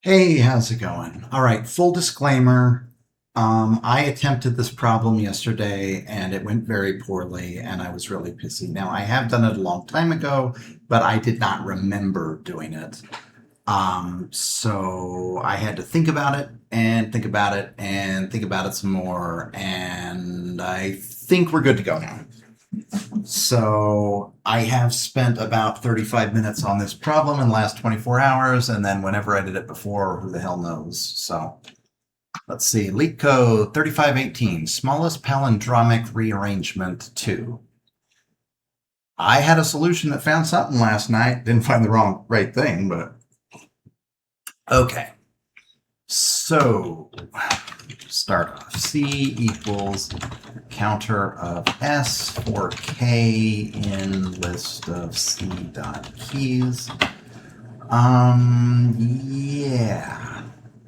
Hey, how's it going? All right, full disclaimer. I attempted this problem yesterday and it went very poorly and I was really pissy. Now, I have done it a long time ago, but I did not remember doing it. So I had to think about it and think about it and think about it some more, and I think we're good to go now. So I have spent about 35 minutes on this problem in the last 24 hours, and then whenever I did it before, who the hell knows? So let's see. Leetcode 3518, smallest palindromic rearrangement 2. I had a solution that found something last night. Didn't find the right thing, but okay. So start off. C equals counter of S for K in list of C dot keys. Yeah.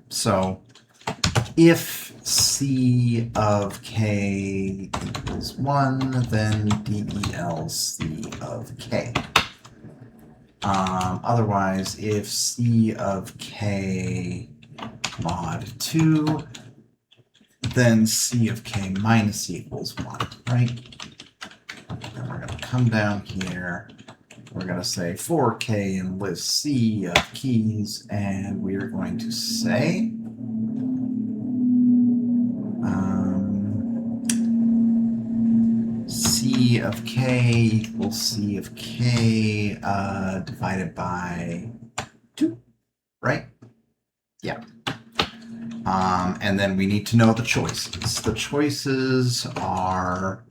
So if C of K equals 1, then DEL C of K. Otherwise, if C of K mod 2, then C of K minus equals 1, right? And we're going to come down here. We're going to say for K in list C of keys, and we are going to say C of K equals C of K divided by 2, right? Yeah. And then we need to know the choices. The choices are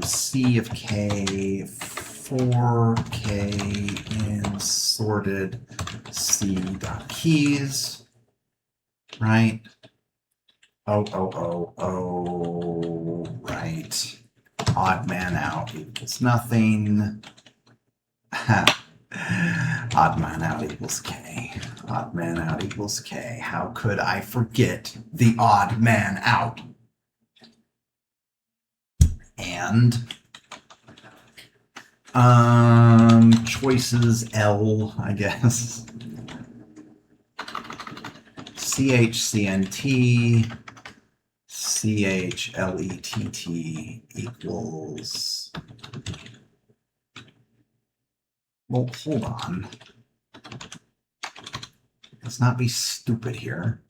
C of K, 4K in sorted C dot keys, right? Oh, right. Odd man out equals nothing. Odd man out equals K. Odd man out equals K. How could I forget the odd man out? And choices L, I guess. CHCNT, CHLETT equals. Well, hold on. Let's not be stupid here.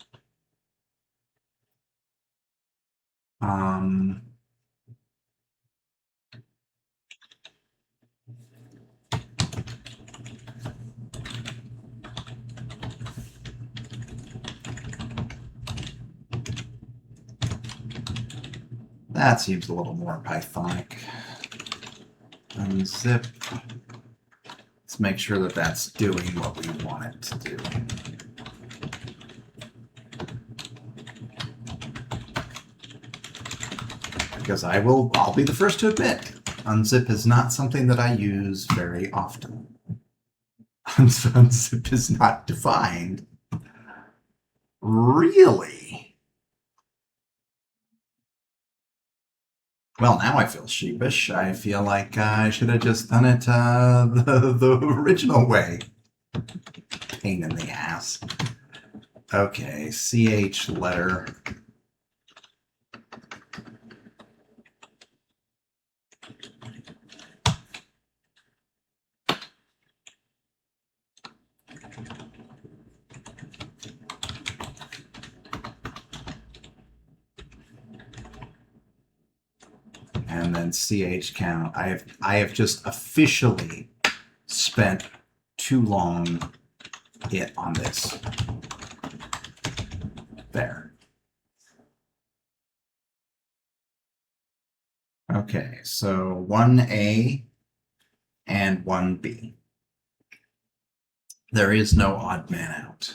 That seems a little more Pythonic. Unzip. Let's make sure that that's doing what we want it to do. Because I'll be the first to admit, unzip is not something that I use very often. Unzip is not defined. Really? Well, now I feel sheepish. I feel like I should have just done it the original way. Pain in the ass. Okay, CH letter. And then CH count. I have just officially spent too long on this. There. Okay, so 1A and 1B. There is no odd man out.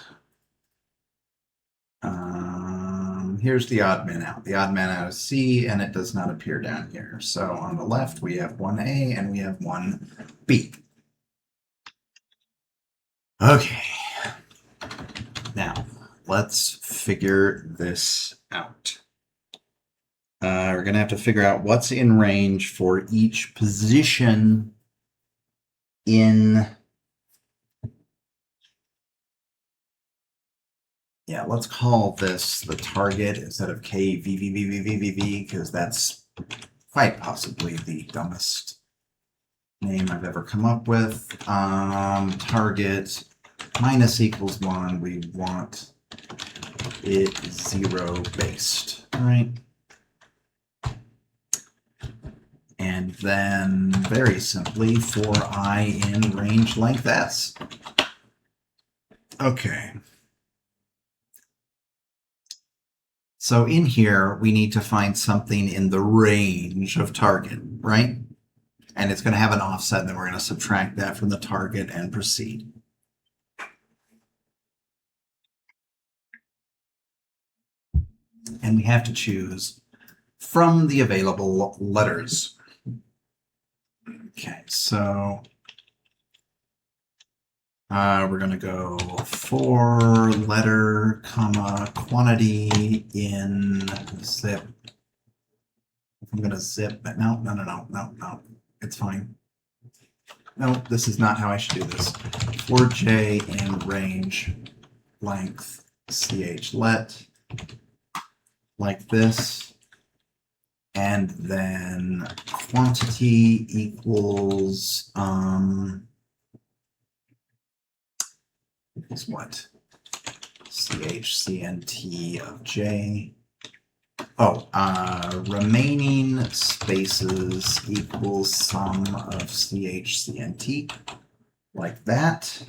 Here's the odd man out. The odd man out is C, and it does not appear down here. So on the left, we have 1A and we have 1B. Okay. Now, let's figure this out. We're going to have to figure out what's in range for each position in Yeah, let's call this the target instead of KVVVVVV because that's quite possibly the dumbest name I've ever come up with. Target minus equals 1. We want it 0 based, right? And then very simply for I in range length S. Okay. So in here, we need to find something in the range of target, right? And it's going to have an offset, and then we're going to subtract that from the target and proceed. And we have to choose from the available letters. Okay, so we're going to go for letter, comma, quantity in zip. I'm going to zip, but no. It's fine. No, this is not how I should do this. For J in range length ch let, like this. And then quantity equals what? CHCNT of J. Oh, remaining spaces equals sum of CHCNT, like that.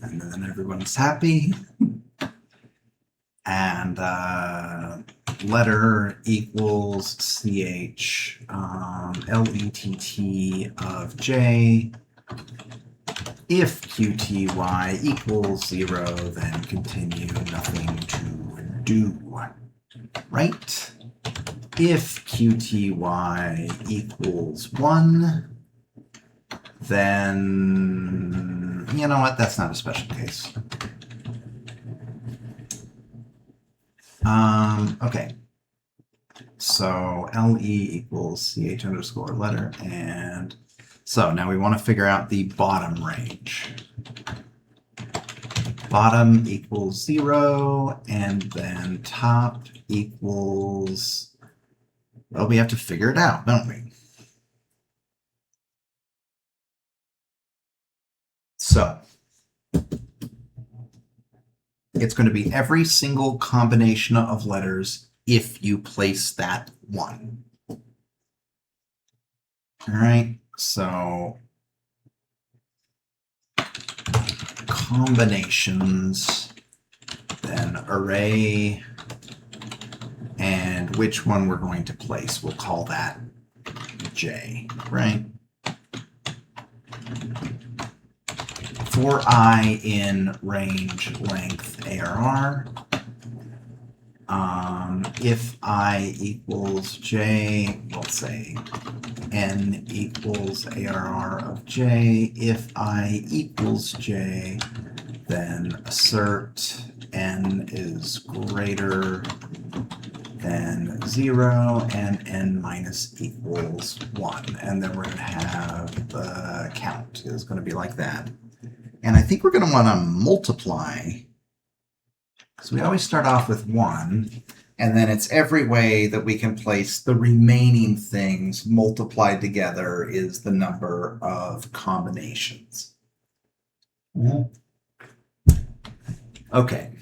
And then everyone's happy. And letter equals CH LETT of J. If QTY equals 0, then continue, nothing to do, right? If QTY equals 1, then, you know what, that's not a special case. Okay. So LE equals CH underscore letter, and so now we want to figure out the bottom range. Bottom equals 0, and then top equals, well, we have to figure it out, don't we? So it's going to be every single combination of letters if you place that 1. All right, so combinations, then array, and which one we're going to place, we'll call that J, right? For I in range length ARR, if I equals J, we'll say N equals ARR of J. If I equals J, then assert N is greater than 0 and N minus equals 1. And then we're going to have the count is going to be like that. And I think we're going to want to multiply, because we always start off with 1, and then it's every way that we can place the remaining things multiplied together is the number of combinations. Okay,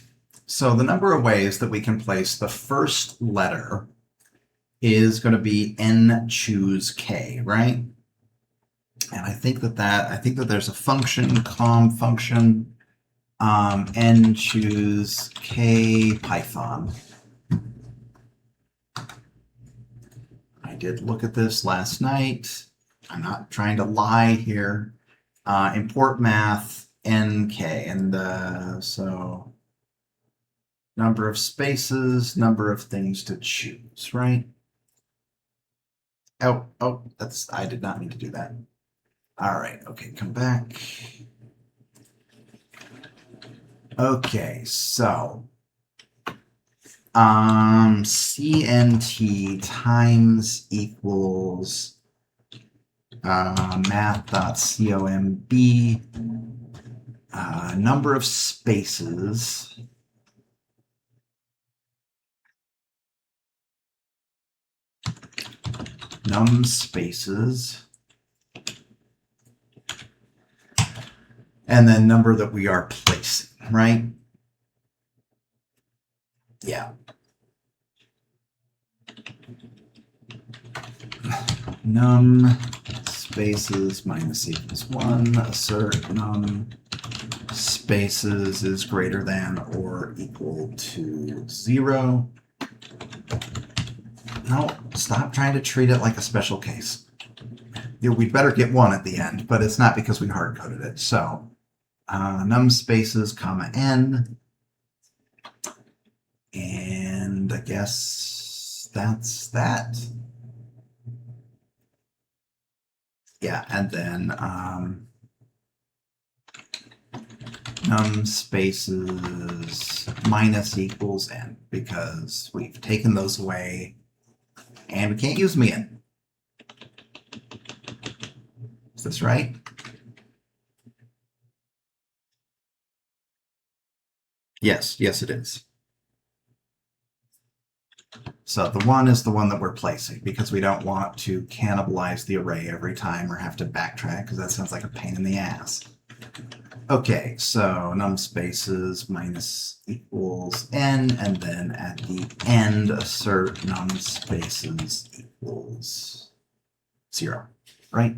so the number of ways that we can place the first letter is going to be N choose K, right? And I think that there's a function, com function, N choose K Python. I did look at this last night. I'm not trying to lie here. Import math NK, and so number of spaces, number of things to choose, right? Oh, I did not mean to do that. All right, okay, come back. Okay, so CNT times equals math.comb number of spaces num spaces, and then number that we are placing, right? Yeah. Num spaces minus equals 1, assert num spaces is greater than or equal to 0. No, stop trying to treat it like a special case. We'd better get 1 at the end, but it's not because we hard-coded it. So num spaces, comma, n. And I guess that's that. Yeah, and then num spaces minus equals n, because we've taken those away and we can't use them again. Is this right? Yes, yes it is. So the 1 is the one that we're placing because we don't want to cannibalize the array every time or have to backtrack because that sounds like a pain in the ass. Okay, so num spaces minus equals n, and then at the end assert num spaces equals 0, right?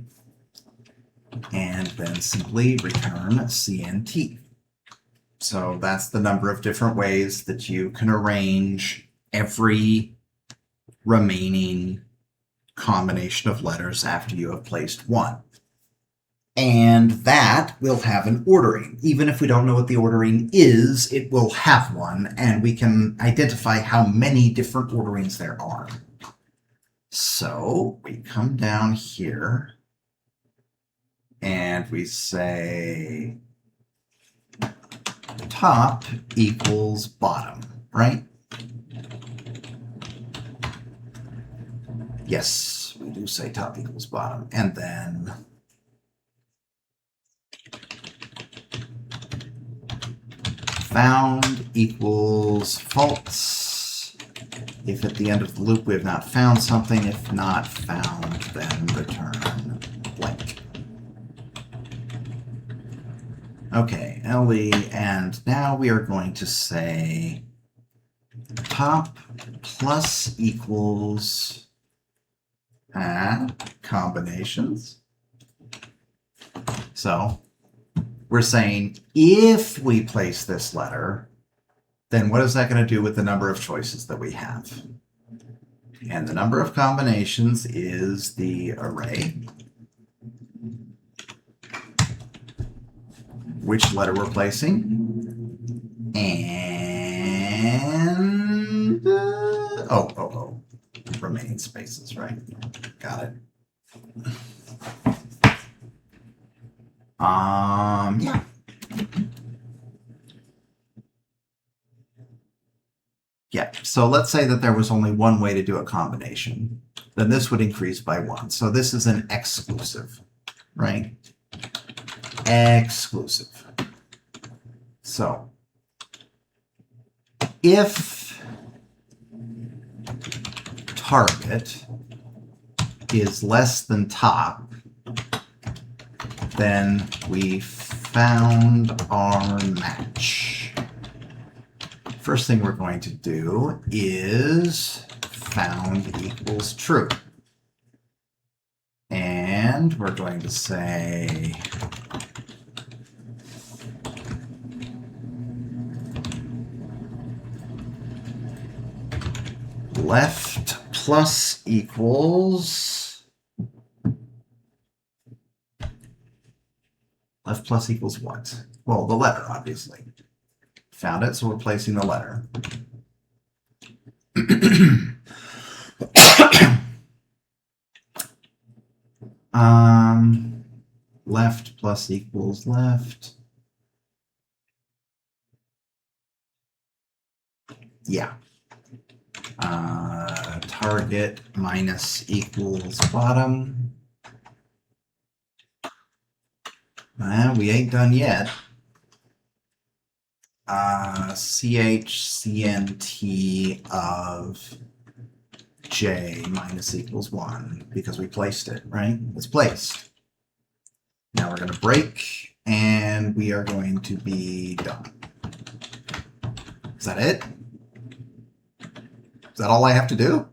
And then simply return CNT. So that's the number of different ways that you can arrange every remaining combination of letters after you have placed 1. And that will have an ordering. Even if we don't know what the ordering is, it will have one, and we can identify how many different orderings there are. So we come down here and we say top equals bottom, right? Yes, we do say top equals bottom. And then found equals false. If at the end of the loop we have not found something, if not found, then return blank. Okay, LE, and now we are going to say top plus equals combinations. So we're saying if we place this letter, then what is that going to do with the number of choices that we have? And the number of combinations is the array. Which letter we're placing. And remaining spaces, right? Got it. Yeah. Yeah, so let's say that there was only one way to do a combination. Then this would increase by 1. So this is an exclusive, right? Exclusive. So if target is less than top, then we found our match. First thing we're going to do is found equals true. And we're going to say left plus equals what? Well, the letter, obviously. Found it, so we're placing the letter. Left plus equals left. Yeah. Target minus equals bottom. We ain't done yet. CHCNT of J minus equals 1 because we placed it, right? It's placed. Now we're going to break, and we are going to be done. Is that it? Is that all I have to do?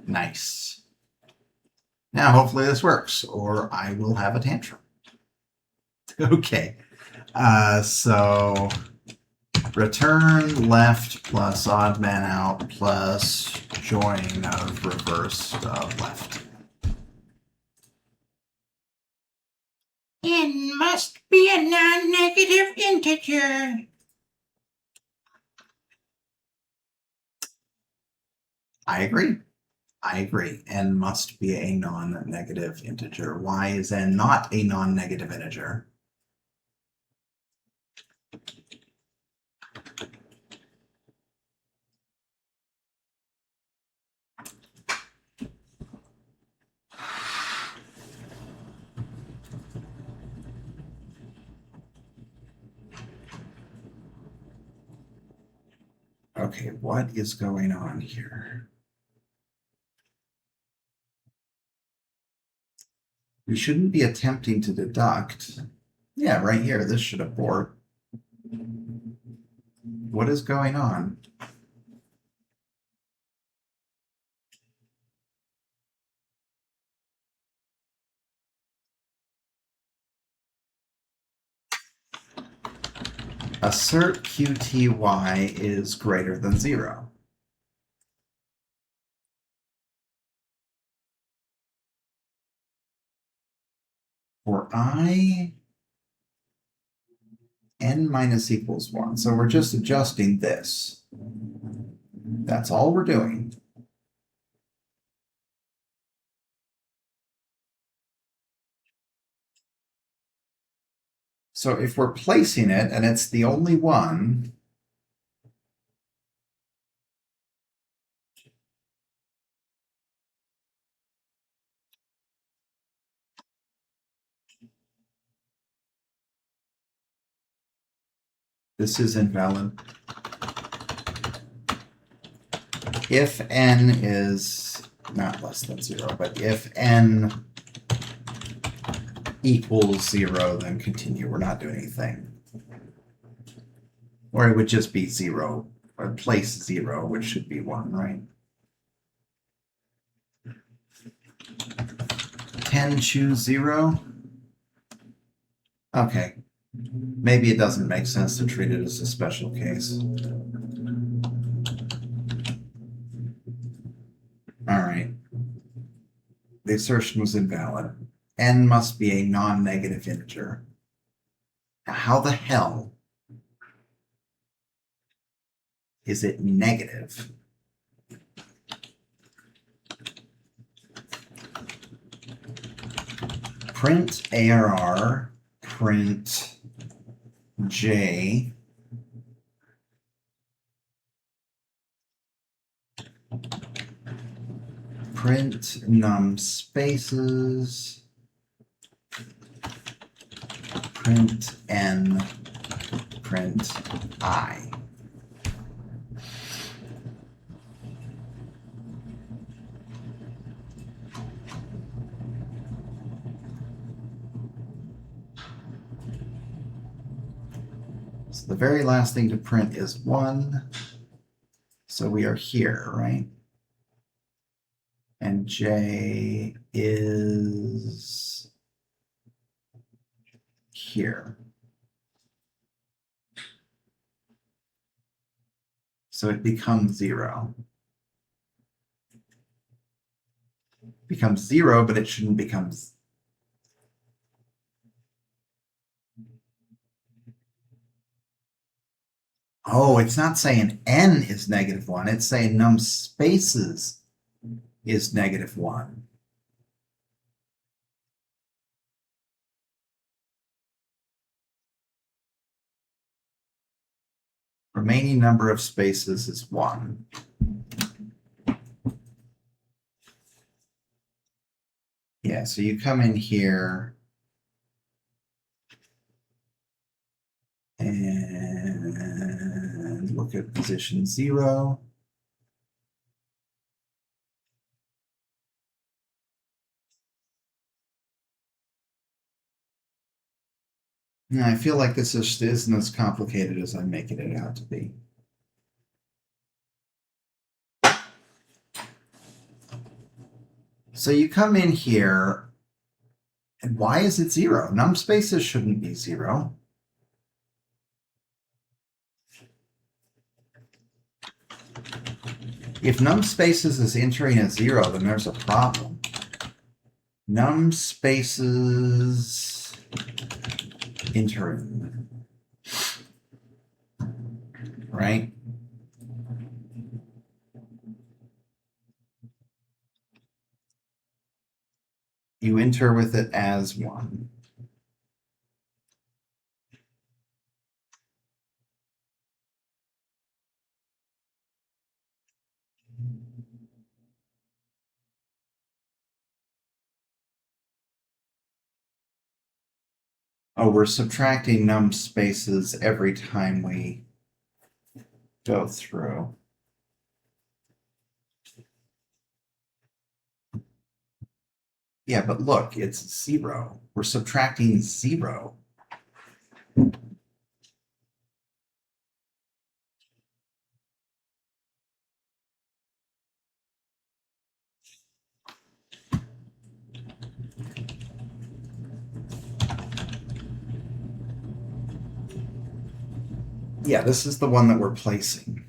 Nice. Now hopefully this works, or I will have a tantrum. Okay. So return left plus odd man out plus join of reverse of left. N must be a non-negative integer. I agree. I agree. N must be a non-negative integer. Why is N not a non-negative integer? Okay, what is going on here? We shouldn't be attempting to deduct. Yeah, right here, this should abort. What is going on? Assert QTY is greater than 0. For I, n minus equals 1. So we're just adjusting this. That's all we're doing. So if we're placing it and it's the only one, this is invalid. If n is not less than 0, but if n equals 0, then continue. We're not doing anything. Or it would just be 0, or place 0, which should be 1, right? 10 choose 0. Okay. Maybe it doesn't make sense to treat it as a special case. All right. The assertion was invalid. N must be a non-negative integer. Now, how the hell is it negative? Print ARR, print J, print num spaces, print n, print I. So the very last thing to print is 1. So we are here, right? And J is here. So it becomes 0. It becomes 0, but it shouldn't become. Oh, it's not saying n is -1. It's saying num spaces is -1. Remaining number of spaces is 1. Yeah, so you come in here look at position 0. I feel like this isn't as complicated as I'm making it out to be. So you come in here, and why is it 0? Num spaces shouldn't be 0. If num spaces is entering as 0, then there's a problem. Num spaces entering, right? You enter with it as 1. Oh, we're subtracting num spaces every time we go through. Yeah, but look, it's 0. We're subtracting 0. Yeah, this is the one that we're placing.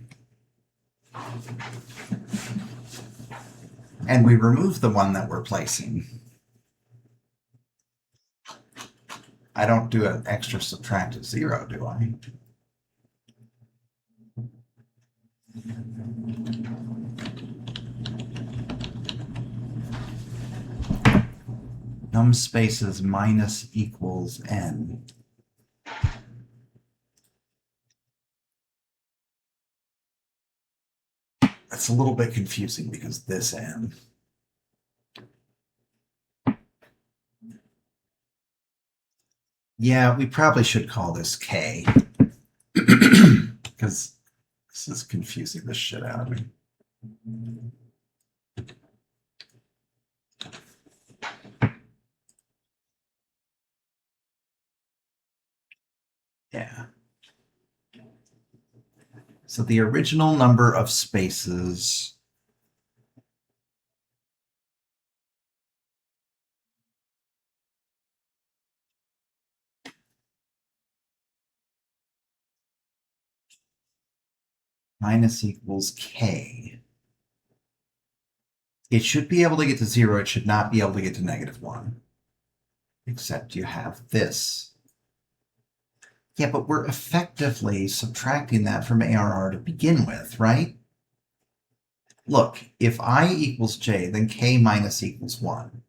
And we remove the one that we're placing. I don't do an extra subtract of 0, do I? Num spaces minus equals n. That's a little bit confusing because this n. Yeah, we probably should call this k. Because this is confusing the shit out of me. Yeah. So the original number of spaces minus equals k. It should be able to get to 0. It should not be able to get to -1. Except you have this. Yeah, but we're effectively subtracting that from ARR to begin with, right? Look, if I equals j, then k minus equals 1.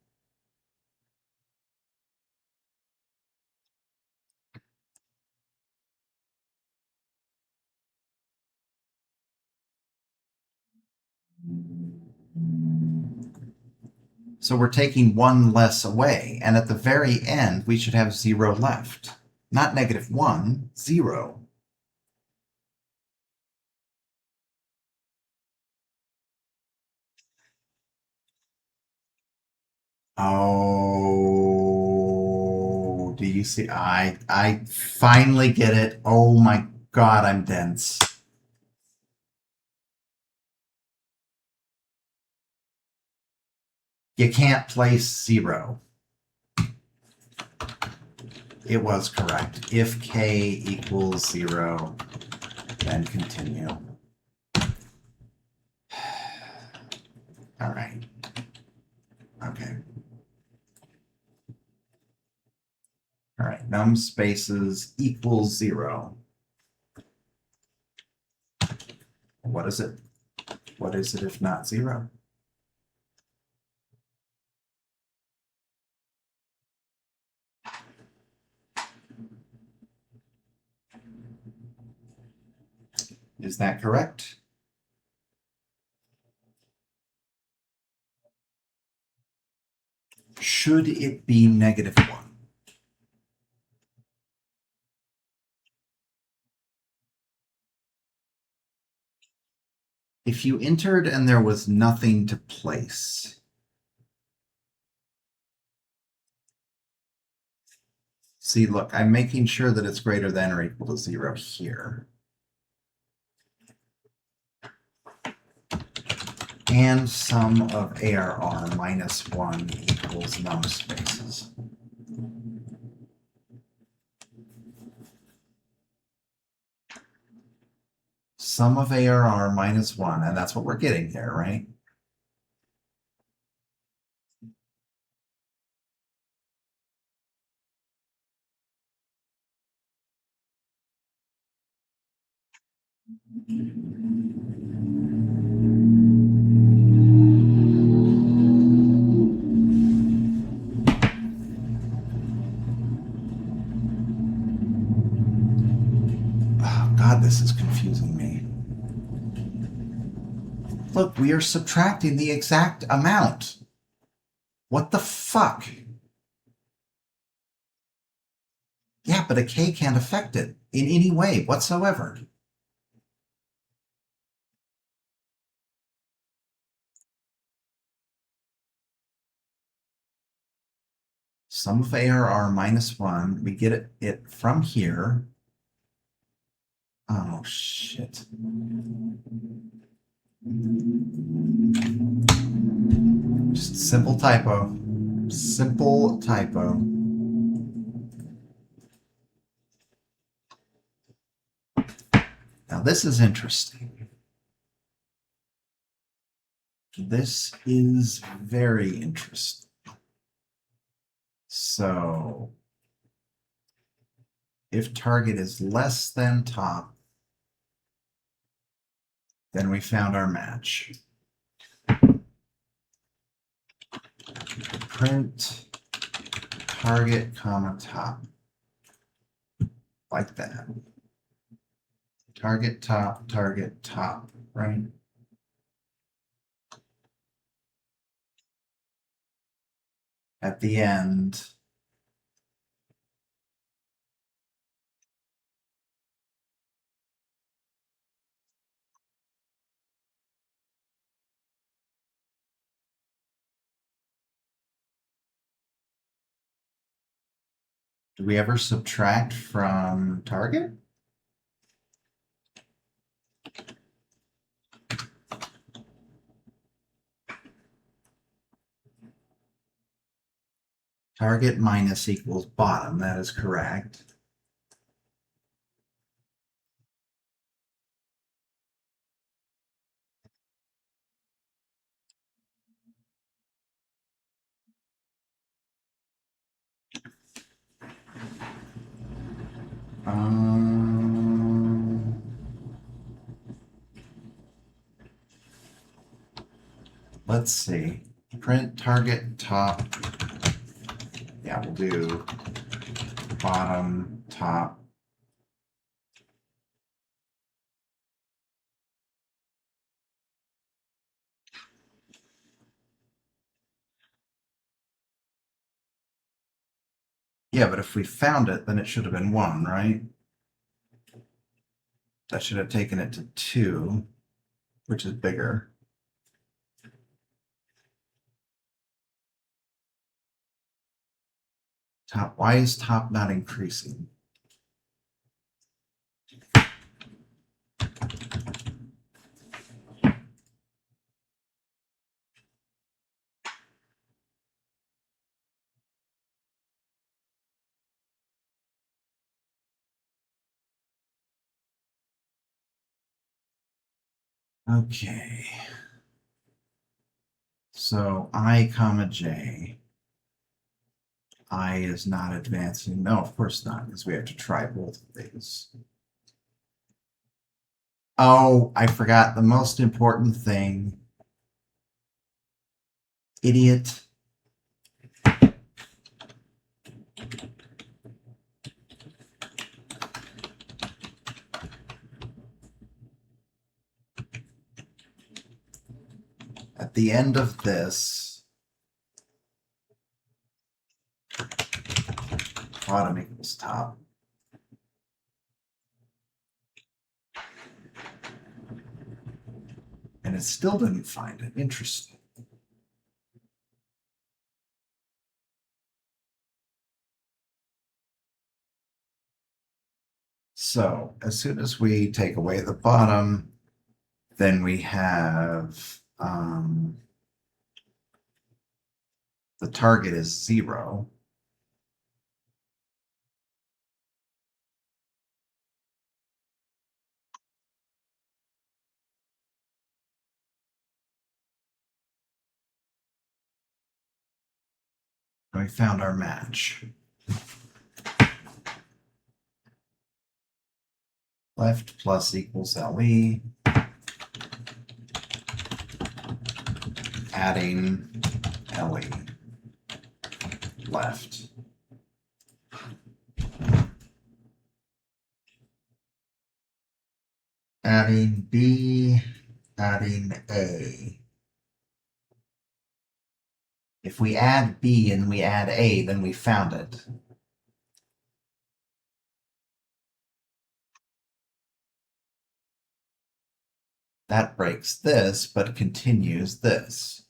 So we're taking 1 less away, and at the very end, we should have 0 left. Not -1, 0. Oh, do you see? I finally get it. Oh my God, I'm dense. You can't place 0. It was correct. If k equals 0, then continue. All right. Okay. All right. Num spaces equals 0. What is it? What is it if not 0? Is that correct? Should it be -1? If you entered and there was nothing to place, see, look, I'm making sure that it's greater than or equal to 0 here. And sum of ARR minus 1 equals num spaces. Sum of ARR minus 1, and that's what we're getting here, right? Oh, God, this is confusing me. Look, we are subtracting the exact amount. What the fuck? Yeah, but a K can't affect it in any way whatsoever. Sum of ARR minus 1. We get it from here. Oh, shit. Just simple typo. Simple typo. Now, this is interesting. This is very interesting. So, if target is less than top, then we found our match. Print target comma top. Like that. Target top, right? At the end, do we ever subtract from target? Target minus equals bottom, that is correct. Let's see. Print target top. Yeah, we'll do bottom, top. Yeah, but if we found it, then it should have been 1, right? That should have taken it to 2, which is bigger. Top. Why is top not increasing? Okay. So I comma j. I is not advancing. No, of course not, because we have to try both of these. Oh, I forgot the most important thing. Idiot. At the end of this, bottom equals top. And it still didn't find it. Interesting. So as soon as we take away the bottom, then we have the target is 0. And we found our match. Left plus equals LE. Adding LE. Left. Adding B. Adding A. If we add B and we add A, then we found it. That breaks this, but continues this.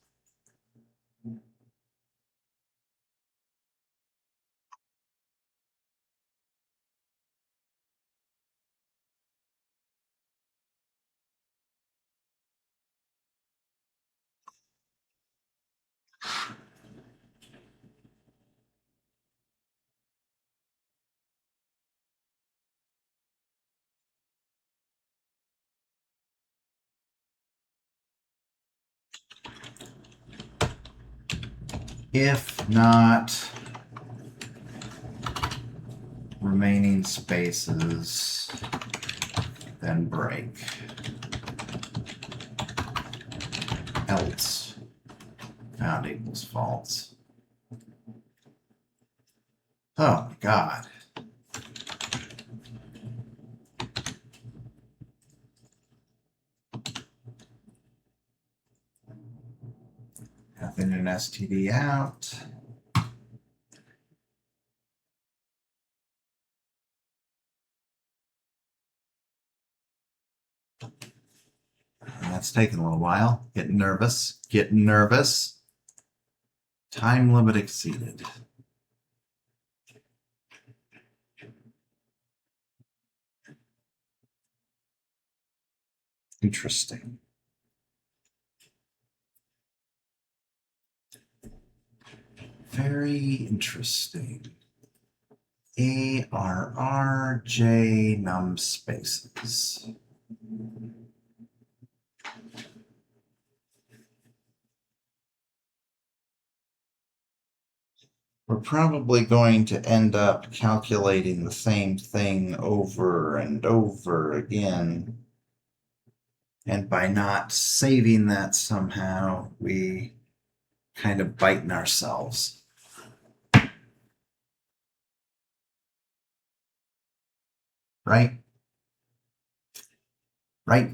If not remaining spaces, then break. Else found equals false. Oh my God. Nothing in STD out. And that's taking a little while. Getting nervous. Getting nervous. Time limit exceeded. Interesting. Very interesting. ARRJ num spaces. We're probably going to end up calculating the same thing over and over again. And by not saving that somehow, we kind of biting ourselves. Right? Right.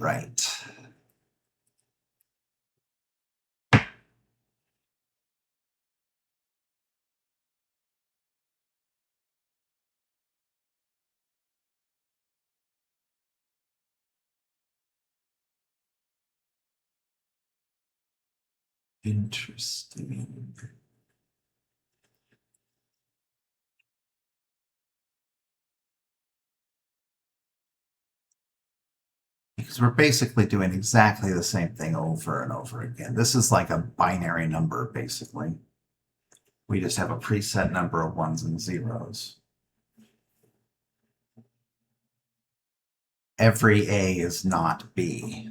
Interesting. Because we're basically doing exactly the same thing over and over again. This is like a binary number, basically. We just have a preset number of 1s and 0s. Every A is not B.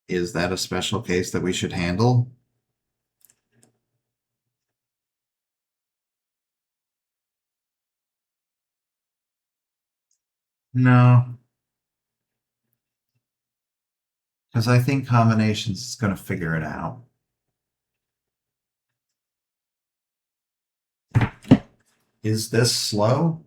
Is that a special case that we should handle? No. Because I think combinations is going to figure it out. Is this slow?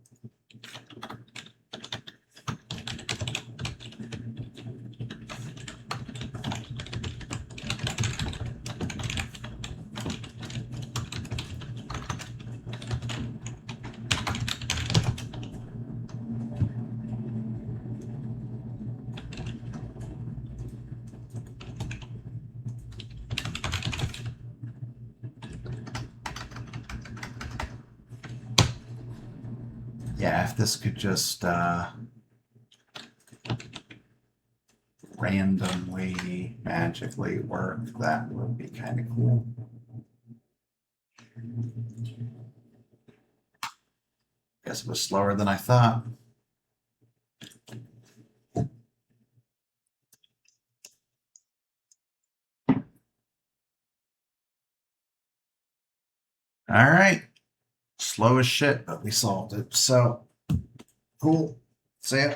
if this could just randomly, magically work, that would be kind of cool. Guess it was slower than I thought. All right. Slow as shit, but we solved it. So, cool. See ya.